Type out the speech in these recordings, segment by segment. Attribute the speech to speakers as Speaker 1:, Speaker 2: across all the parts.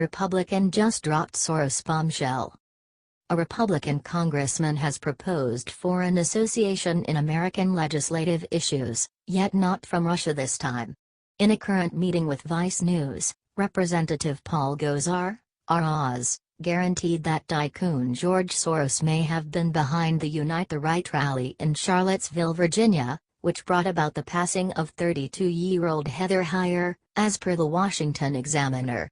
Speaker 1: Republican just dropped Soros bombshell. A Republican congressman has proposed foreign association in American legislative issues, yet not from Russia this time. In a current meeting with Vice News, Representative Paul Gosar, ROZ, guaranteed that tycoon George Soros may have been behind the Unite the Right rally in Charlottesville, Virginia, which brought about the passing of 32-year-old Heather Heyer, as per the Washington Examiner.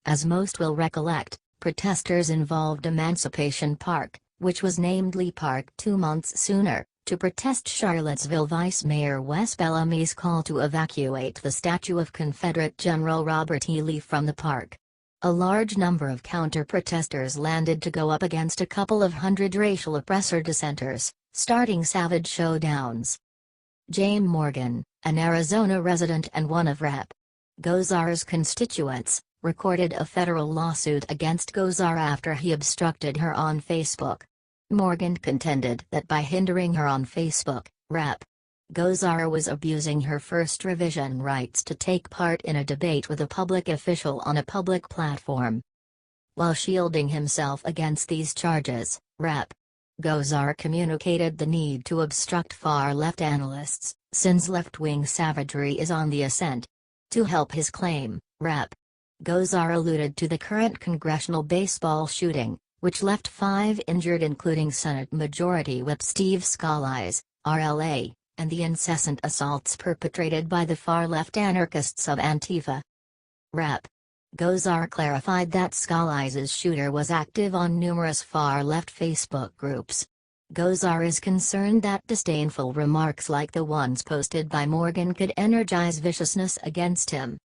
Speaker 1: As most will recollect, protesters involved Emancipation Park, which was named Lee Park 2 months sooner, to protest Charlottesville Vice Mayor Wes Bellamy's call to evacuate the statue of Confederate General Robert E. Lee from the park. A large number of counter-protesters landed to go up against a couple of hundred racial oppressor dissenters, starting savage showdowns. James Morgan, an Arizona resident and one of Rep. Gosar's constituents, recorded a federal lawsuit against Gosar after he obstructed her on Facebook. Morgan contended that by hindering her on Facebook, Rep. Gosar was abusing her First Revision rights to take part in a debate with a public official on a public platform. While shielding himself against these charges, Rep. Gosar communicated the need to obstruct far-left analysts, since left-wing savagery is on the ascent. To help his claim, Rep. Gosar alluded to the current congressional baseball shooting, which left 5 injured including Senate Majority Whip Steve Scalise, RLA, and the incessant assaults perpetrated by the far-left anarchists of Antifa. Rep. Gosar clarified that Scalise's shooter was active on numerous far-left Facebook groups. Gosar is concerned that disdainful remarks like the ones posted by Morgan could energize viciousness against him.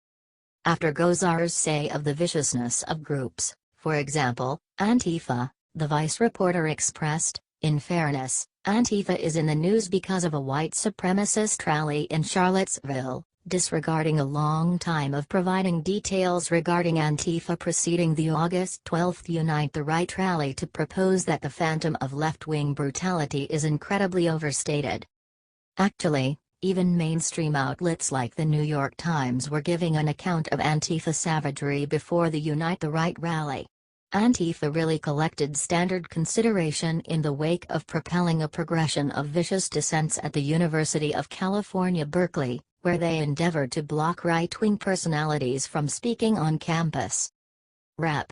Speaker 1: After Gosar's say of the viciousness of groups, for example, Antifa, the Vice reporter expressed, "In fairness, Antifa is in the news because of a white supremacist rally in Charlottesville," disregarding a long time of providing details regarding Antifa preceding the August 12 Unite the Right rally to propose that the phantom of left-wing brutality is incredibly overstated. Actually, even mainstream outlets like the New York Times were giving an account of Antifa savagery before the Unite the Right rally. Antifa really collected standard consideration in the wake of propelling a progression of vicious dissents at the University of California, Berkeley, where they endeavored to block right-wing personalities from speaking on campus. Rep.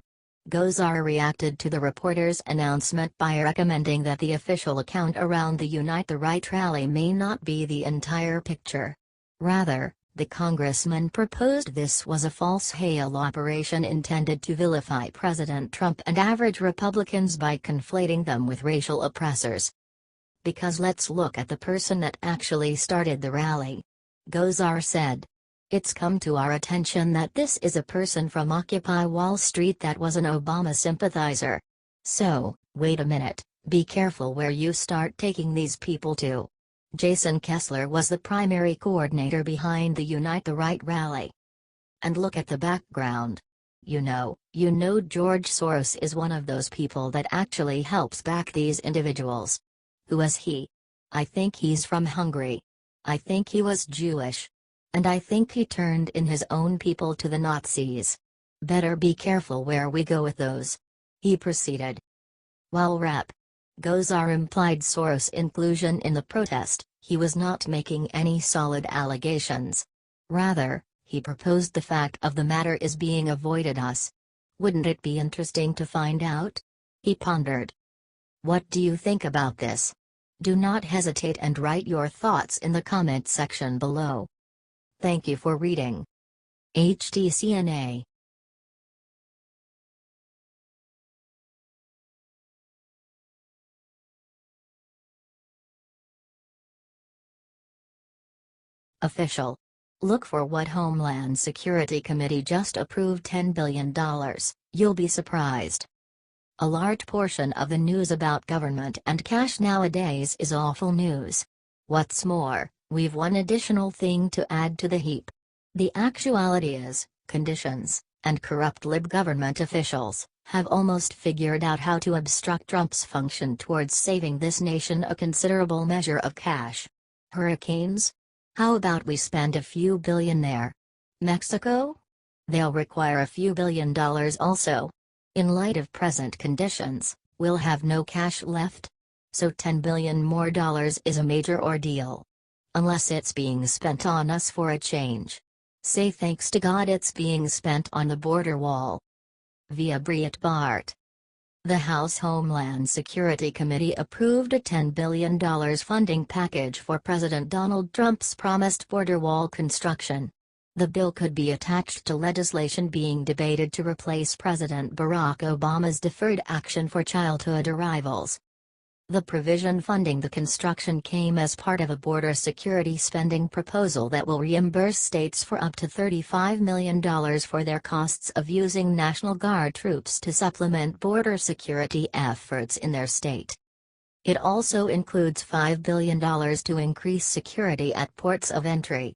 Speaker 1: Gosar reacted to the reporter's announcement by recommending that the official account around the Unite the Right rally may not be the entire picture. Rather, the congressman proposed this was a false halo operation intended to vilify President Trump and average Republicans by conflating them with racial oppressors. Because let's look at the person that actually started the rally. Gosar said. It's come to our attention that this is a person from Occupy Wall Street that was an Obama sympathizer. So, wait a minute, be careful where you start taking these people to. Jason Kessler was the primary coordinator behind the Unite the Right rally. And look at the background. You know, George Soros is one of those people that actually helps back these individuals. Who is he? I think he's from Hungary. I think he was Jewish. And I think he turned in his own people to the Nazis. Better be careful where we go with those. He proceeded. While Rep. Gosar implied Soros' inclusion in the protest, he was not making any solid allegations. Rather, he proposed the fact of the matter is being avoided us. Wouldn't it be interesting to find out? He pondered. What do you think about this? Do not hesitate and write your thoughts in the comment section below. Thank you for reading. HTCNA. Official. Look for what Homeland Security Committee just approved $10 billion, you'll be surprised. A large portion of the news about government and cash nowadays is awful news. What's more, we've one additional thing to add to the heap. The actuality is, conditions, and corrupt lib government officials, have almost figured out how to obstruct Trump's function towards saving this nation a considerable measure of cash. Hurricanes? How about we spend a few billion there? Mexico? They'll require a few $1 billion also. In light of present conditions, we'll have no cash left. So $10 billion more is a major ordeal. Unless it's being spent on us for a change. Say thanks to God it's being spent on the border wall. Via Breitbart. The House Homeland Security Committee approved a $10 billion funding package for President Donald Trump's promised border wall construction. The bill could be attached to legislation being debated to replace President Barack Obama's Deferred Action for Childhood Arrivals. The provision funding the construction came as part of a border security spending proposal that will reimburse states for up to $35 million for their costs of using National Guard troops to supplement border security efforts in their state. It also includes $5 billion to increase security at ports of entry.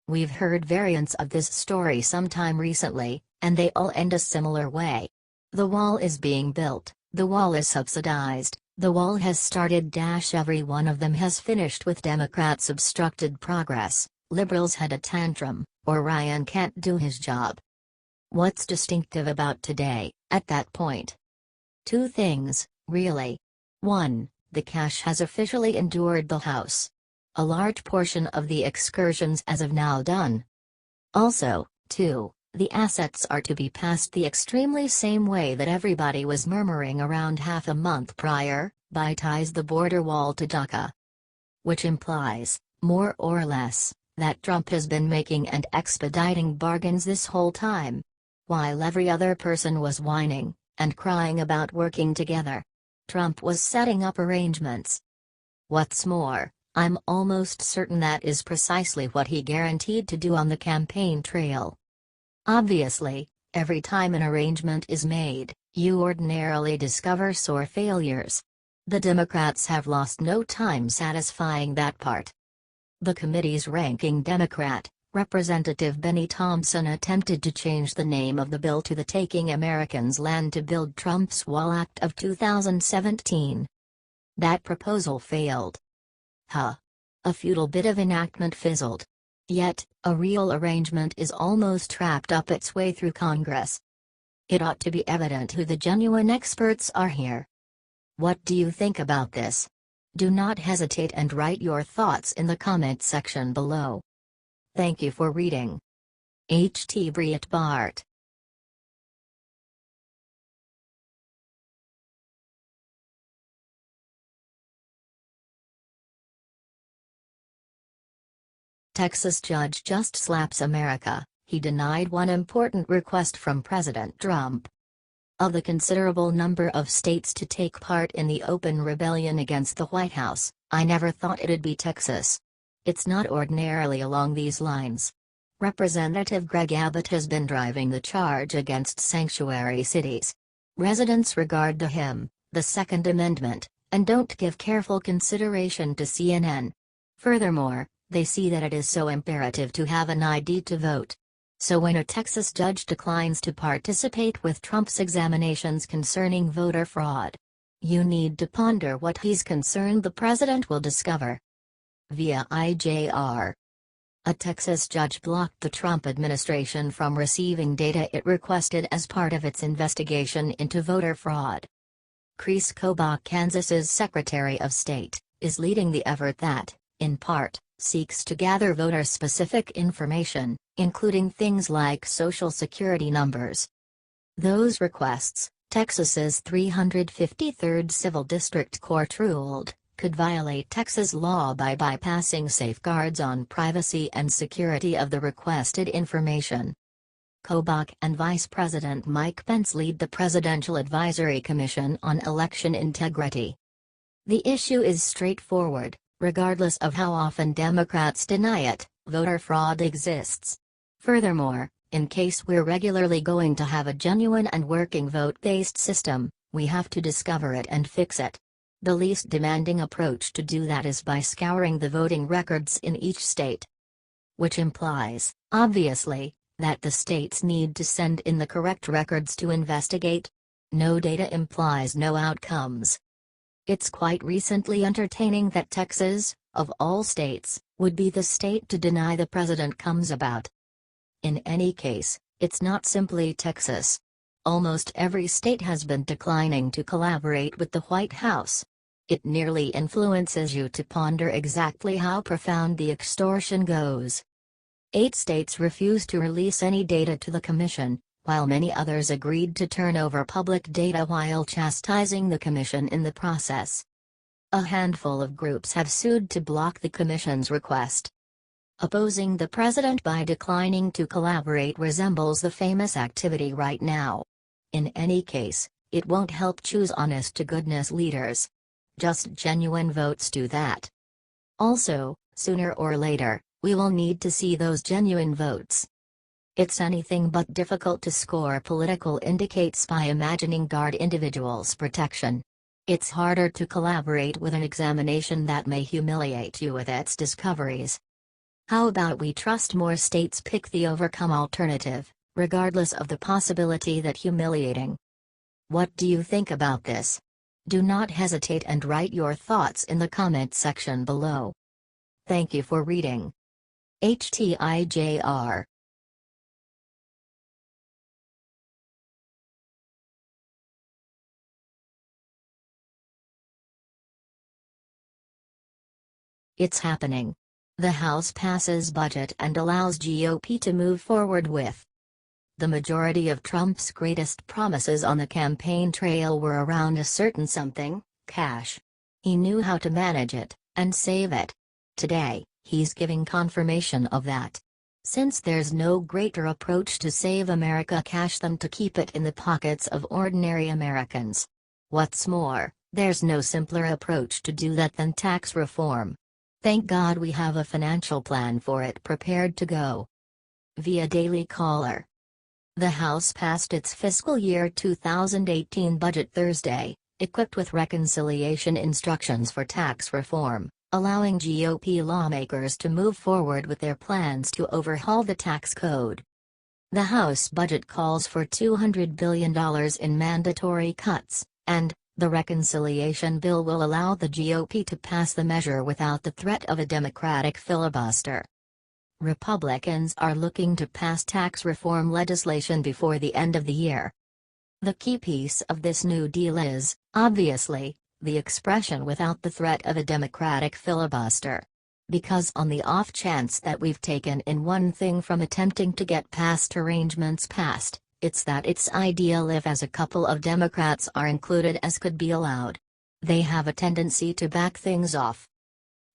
Speaker 1: We've heard variants of this story sometime recently, and they all end a similar way. The wall is being built, the wall is subsidized. The wall has started. Every one of them has finished with Democrats obstructed progress, liberals had a tantrum, or Ryan can't do his job. What's distinctive about today, at that point? Two things, really. 1, the cash has officially endured the House. A large portion of the excursions as of now done. Also, 2, the assets are to be passed the extremely same way that everybody was murmuring around half a month prior, by ties the border wall to DACA. Which implies, more or less, that Trump has been making and expediting bargains this whole time. While every other person was whining, and crying about working together. Trump was setting up arrangements. What's more, I'm almost certain that is precisely what he guaranteed to do on the campaign trail. Obviously, every time an arrangement is made, you ordinarily discover sore failures. The Democrats have lost no time satisfying that part. The committee's ranking Democrat, Representative Benny Thompson, attempted to change the name of the bill to the Taking Americans Land to Build Trump's Wall Act of 2017. That proposal failed. A futile bit of enactment fizzled. Yet, a real arrangement is almost wrapped up its way through Congress. It ought to be evident who the genuine experts are here. What do you think about this? Do not hesitate and write your thoughts in the comment section below. Thank you for reading. H.T. Breitbart. Texas judge just slaps America, he denied one important request from President Trump. Of the considerable number of states to take part in the open rebellion against the White House, I never thought it'd be Texas. It's not ordinarily along these lines. Representative Greg Abbott has been driving the charge against sanctuary cities. Residents regard the Second Amendment, and don't give careful consideration to CNN. Furthermore, they see that it is so imperative to have an ID to vote. So when a Texas judge declines to participate with Trump's examinations concerning voter fraud, you need to ponder what he's concerned the president will discover. Via IJR. A Texas judge blocked the Trump administration from receiving data it requested as part of its investigation into voter fraud. Chris Kobach, Kansas's Secretary of State, is leading the effort that, in part, seeks to gather voter-specific information, including things like Social Security numbers. Those requests, Texas's 353rd Civil District Court ruled, could violate Texas law by bypassing safeguards on privacy and security of the requested information. Kobach and Vice President Mike Pence lead the Presidential Advisory Commission on Election Integrity. The issue is straightforward. Regardless of how often Democrats deny it, voter fraud exists. Furthermore, in case we're regularly going to have a genuine and working vote-based system, we have to discover it and fix it. The least demanding approach to do that is by scouring the voting records in each state. Which implies, obviously, that the states need to send in the correct records to investigate. No data implies no outcomes. It's quite recently entertaining that Texas, of all states, would be the state to deny the president comes about. In any case, It's not simply Texas. Almost every state has been declining to collaborate with the White House. It nearly influences you to ponder exactly how profound the extortion goes. 8 states refused to release any data to the Commission, while many others agreed to turn over public data while chastising the Commission in the process. A handful of groups have sued to block the Commission's request. Opposing the president by declining to collaborate resembles the famous activity right now. In any case, it won't help choose honest-to-goodness leaders. Just genuine votes do that. Also, sooner or later, we will need to see those genuine votes. It's anything but difficult to score political indicates by imagining guard individuals' protection. It's harder to collaborate with an examination that may humiliate you with its discoveries. How about we trust more states pick the overcome alternative, regardless of the possibility that humiliating? What do you think about this? Do not hesitate and write your thoughts in the comment section below. Thank you for reading. HTIJR. It's happening. The House passes budget and allows GOP to move forward with. The majority of Trump's greatest promises on the campaign trail were around a certain something, cash. He knew how to manage it, and save it. Today, he's giving confirmation of that. Since there's no greater approach to save America cash than to keep it in the pockets of ordinary Americans. What's more, there's no simpler approach to do that than tax reform. Thank God we have a financial plan for it prepared to go. Via Daily Caller. The House passed its fiscal year 2018 budget Thursday, equipped with reconciliation instructions for tax reform, allowing GOP lawmakers to move forward with their plans to overhaul the tax code. The House budget calls for $200 billion in mandatory cuts, and the reconciliation bill will allow the GOP to pass the measure without the threat of a Democratic filibuster. Republicans are looking to pass tax reform legislation before the end of the year. The key piece of this new deal is, obviously, the expression without the threat of a Democratic filibuster. Because on the off chance that we've taken in one thing from attempting to get past arrangements passed, it's that it's ideal if as a couple of Democrats are included as could be allowed. They have a tendency to back things off.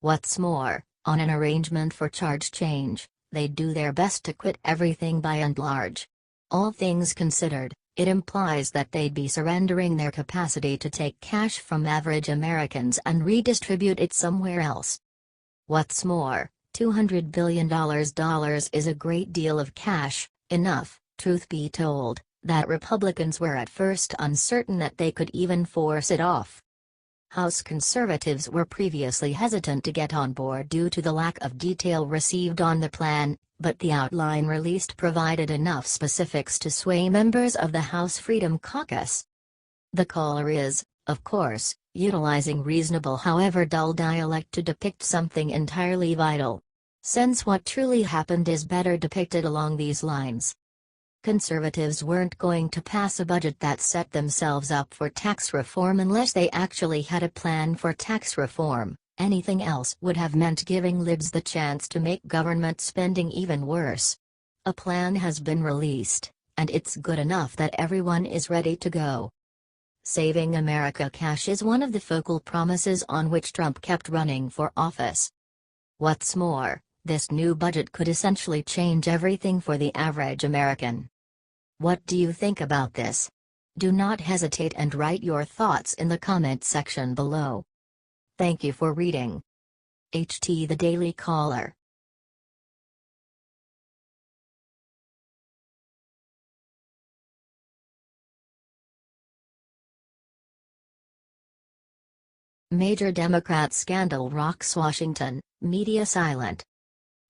Speaker 1: What's more, on an arrangement for charge change, they do their best to quit everything by and large. All things considered, it implies that they'd be surrendering their capacity to take cash from average Americans and redistribute it somewhere else. What's more, $200 billion is a great deal of cash, enough, truth be told, that Republicans were at first uncertain that they could even force it off. House conservatives were previously hesitant to get on board due to the lack of detail received on the plan, but the outline released provided enough specifics to sway members of the House Freedom Caucus. The caller is, of course, utilizing reasonable however dull dialect to depict something entirely vital. Since what truly happened is better depicted along these lines. Conservatives weren't going to pass a budget that set themselves up for tax reform unless they actually had a plan for tax reform. Anything else would have meant giving libs the chance to make government spending even worse. A plan has been released, and it's good enough that everyone is ready to go. Saving America cash is one of the focal promises on which Trump kept running for office. What's more, this new budget could essentially change everything for the average American. What do you think about this? Do not hesitate and write your thoughts in the comment section below. Thank you for reading. HT the Daily Caller. Major Democrat scandal rocks Washington, media silent.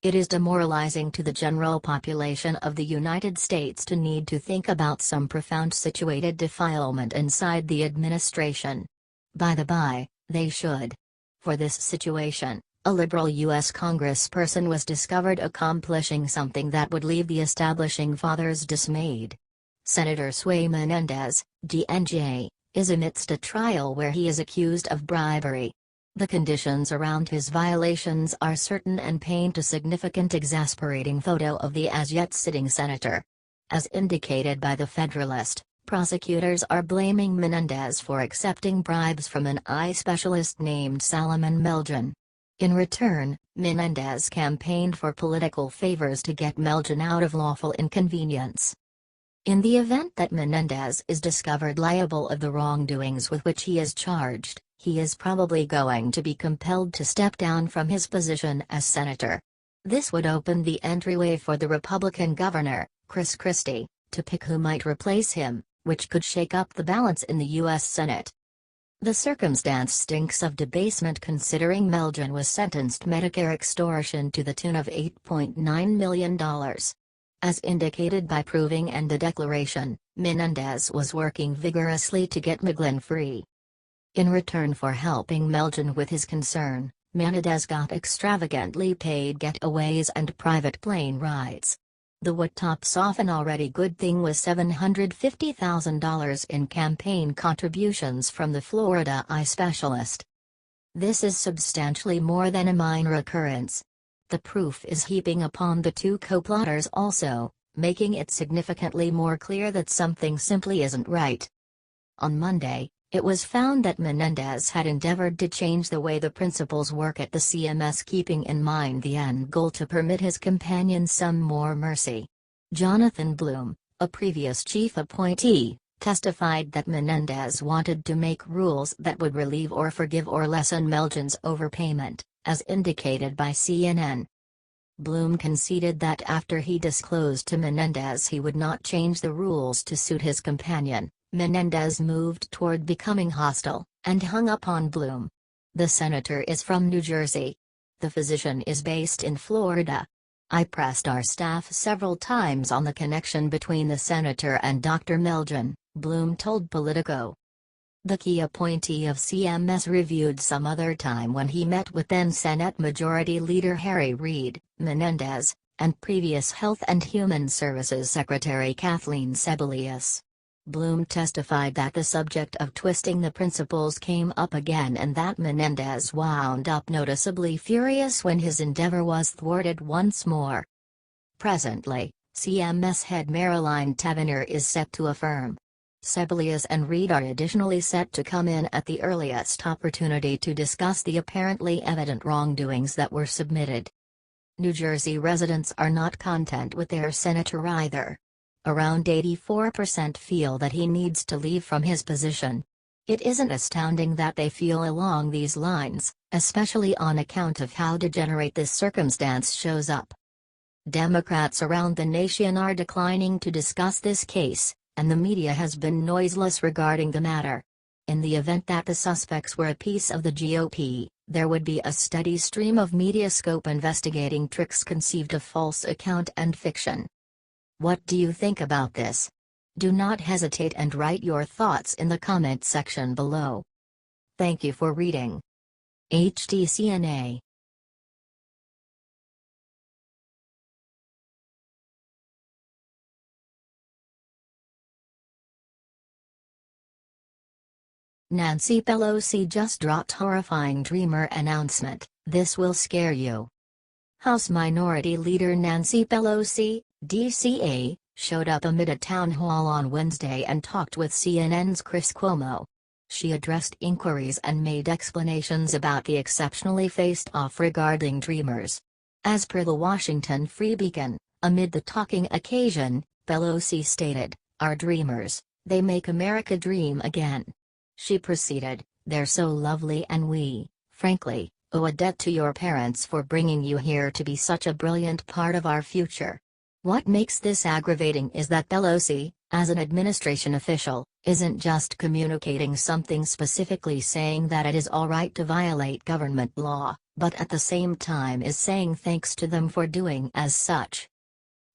Speaker 1: It is demoralizing to the general population of the United States to need to think about some profound situated defilement inside the administration. By the by, they should. For this situation, A liberal U.S. congressperson was discovered accomplishing something that would leave the establishing fathers dismayed. Senator Sway Menendez, DNJ, is amidst a trial where he is accused of bribery. The conditions around his violations are certain and paint a significant exasperating photo of the as-yet sitting senator. As indicated by the Federalist, prosecutors are blaming Menendez for accepting bribes from an eye specialist named Salomon Melgen. In return, Menendez campaigned for political favors to get Melgen out of lawful inconvenience. In the event that Menendez is discovered liable of the wrongdoings with which he is charged, he is probably going to be compelled to step down from his position as senator. This would open the entryway for the Republican governor, Chris Christie, to pick who might replace him, which could shake up the balance in the U.S. Senate. The circumstance stinks of debasement considering Melgen was sentenced Medicare extortion to the tune of $8.9 million. As indicated by proving and the declaration, Menendez was working vigorously to get Melgen free. In return for helping Melgen with his concern, Menendez got extravagantly paid getaways and private plane rides. The what tops off an already good thing was $750,000 in campaign contributions from the Florida eye specialist. This is substantially more than a minor occurrence. The proof is heaping upon the two co-plotters also, making it significantly more clear that something simply isn't right. On Monday, it was found that Menendez had endeavored to change the way the principals work at the CMS, keeping in mind the end goal to permit his companion some more mercy. Jonathan Bloom, a previous chief appointee, testified that Menendez wanted to make rules that would relieve or forgive or lessen Melgen's overpayment, as indicated by CNN. Bloom conceded that after he disclosed to Menendez he would not change the rules to suit his companion, Menendez moved toward becoming hostile, and hung up on Bloom. The senator is from New Jersey. The physician is based in Florida. I pressed our staff several times on the connection between the senator and Dr. Melgen, Bloom told Politico. The key appointee of CMS reviewed some other time when he met with then Senate Majority Leader Harry Reid, Menendez, and previous Health and Human Services Secretary Kathleen Sebelius. Bloom testified that the subject of twisting the principles came up again and that Menendez wound up noticeably furious when his endeavor was thwarted once more. Presently, CMS head Marilyn Tavenner is set to affirm. Sebelius and Reid are additionally set to come in at the earliest opportunity to discuss the apparently evident wrongdoings that were submitted. New Jersey residents are not content with their senator either. Around 84% feel that he needs to leave from his position. It isn't astounding that they feel along these lines, especially on account of how degenerate this circumstance shows up. Democrats around the nation are declining to discuss this case, and the media has been noiseless regarding the matter. In the event that the suspects were a piece of the GOP, there would be a steady stream of media scope investigating tricks conceived of false account and fiction. What do you think about this? Do not hesitate and write your thoughts in the comment section below. Thank you for reading. HTCNA. Nancy Pelosi just dropped horrifying Dreamer announcement, "This will scare you." House Minority Leader Nancy Pelosi, DCA, showed up amid a town hall on Wednesday and talked with CNN's Chris Cuomo. She addressed inquiries and made explanations about the exceptionally faced-off regarding Dreamers. As per the Washington Free Beacon, amid the talking occasion, Pelosi stated, "Our Dreamers, they make America dream again." She proceeded, "They're so lovely and we, frankly, owe a debt to your parents for bringing you here to be such a brilliant part of our future." What makes this aggravating is that Pelosi, as an administration official, isn't just communicating something specifically saying that it is all right to violate government law, but at the same time is saying thanks to them for doing as such.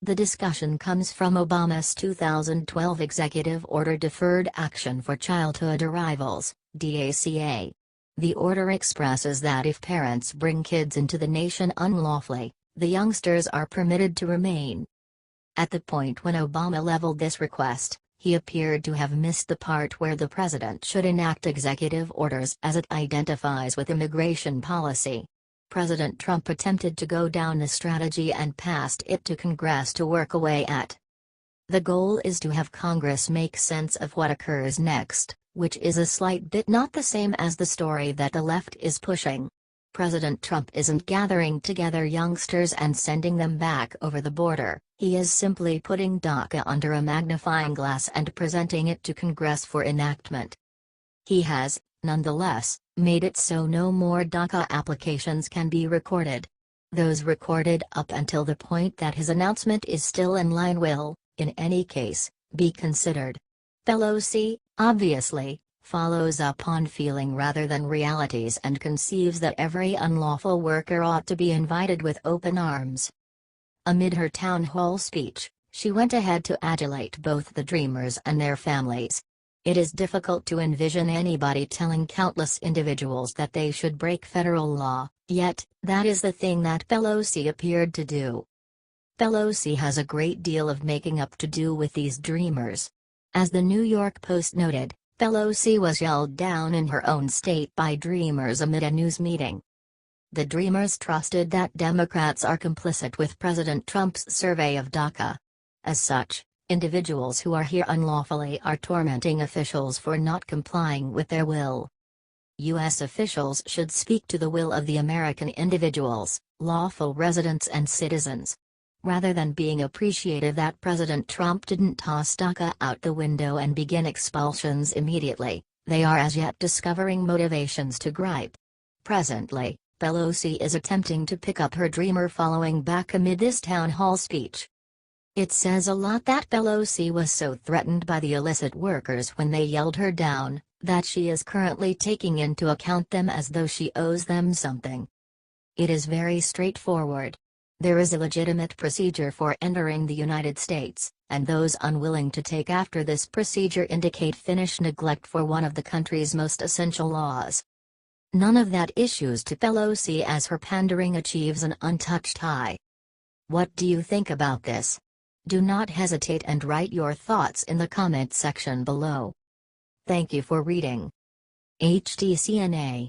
Speaker 1: The discussion comes from Obama's 2012 Executive Order Deferred Action for Childhood Arrivals, DACA. The order expresses that if parents bring kids into the nation unlawfully, the youngsters are permitted to remain. At the point when Obama leveled this request, he appeared to have missed the part where the president should enact executive orders as it identifies with immigration policy. President Trump attempted to go down the strategy and passed it to Congress to work away at. The goal is to have Congress make sense of what occurs next, which is a slight bit not the same as the story that the left is pushing. President Trump isn't gathering together youngsters and sending them back over the border, he is simply putting DACA under a magnifying glass and presenting it to Congress for enactment. He has, nonetheless, made it so no more DACA applications can be recorded. Those recorded up until the point that his announcement is still in line will, in any case, be considered. Pelosi, obviously, follows up on feeling rather than realities and conceives that every unlawful worker ought to be invited with open arms. Amid her town hall speech, she went ahead to adulate both the Dreamers and their families. It is difficult to envision anybody telling countless individuals that they should break federal law, yet, that is the thing that Pelosi appeared to do. Pelosi has a great deal of making up to do with these Dreamers. As the New York Post noted, Pelosi was yelled down in her own state by Dreamers amid a news meeting. The Dreamers trusted that Democrats are complicit with President Trump's survey of DACA. As such, individuals who are here unlawfully are tormenting officials for not complying with their will. U.S. officials should speak to the will of the American individuals, lawful residents and citizens. Rather than being appreciative that President Trump didn't toss DACA out the window and begin expulsions immediately, they are as yet discovering motivations to gripe. Presently, Pelosi is attempting to pick up her Dreamer following back amid this town hall speech. It says a lot that Pelosi was so threatened by the illicit workers when they yelled her down, that she is currently taking into account them as though she owes them something. It is very straightforward. There is a legitimate procedure for entering the United States, and those unwilling to take after this procedure indicate Finnish neglect for one of the country's most essential laws. None of that issues to Pelosi as her pandering achieves an untouched high. What do you think about this? Do not hesitate and write your thoughts in the comment section below. Thank you for reading. HTCNA